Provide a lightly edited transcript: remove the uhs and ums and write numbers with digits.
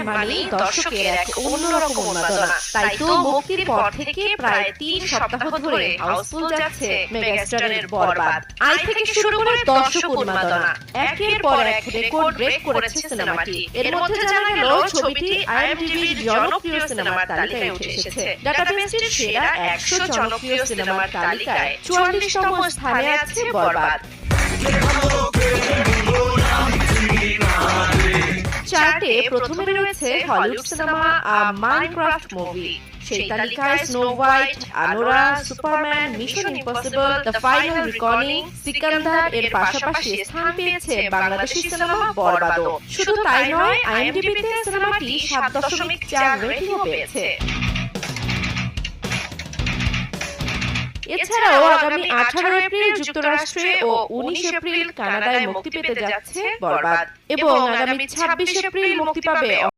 মানেই দর্শকের এক অন্যরকম উন্মাদনা। তাই তো মুক্তির পর থেকে প্রায় ৩ সপ্তাহ ধরে হাউসফুল যাচ্ছে মেগাস্টারের বরবাদ। আই থেকে শুরু করে দর্শক উন্মাদনা একের পর এক রেকর্ড ব্রেক করেছে সিনেমাটি। এর মধ্যে জানা গেল ছবিটি IMDb'র জনপ্রিয় সিনেমার তালিকায় উঠে এসেছে। ডাটাবেসটির সেরা ১০০ জনপ্রিয় সিনেমার তালিকায় ৪৪তম স্থানে আছে বরবাদ। চার্টে প্রথমে রয়েছে হলিউড সিনেমা মাইনক্রাফট মুভি। সেই তালিকায় snow white, আনোরা, Superman, mission impossible, the final রিকনিং, Sikandar এর পাশাপাশি স্থান পেয়েছে বাংলাদেশি সিনেমা বরবাদও। শুধু তাই নয়, IMDb'তে সিনেমাটি ৭.৪ রেটিংও পেয়েছে। এছাড়াও আগামী ১৮ এপ্রিল যুক্তরাষ্ট্রে ও ১৯ এপ্রিল কানাডায় মুক্তি পেতে যাচ্ছে বরবাদ এবং আগামী ২৬ এপ্রিল মুক্তি পাবে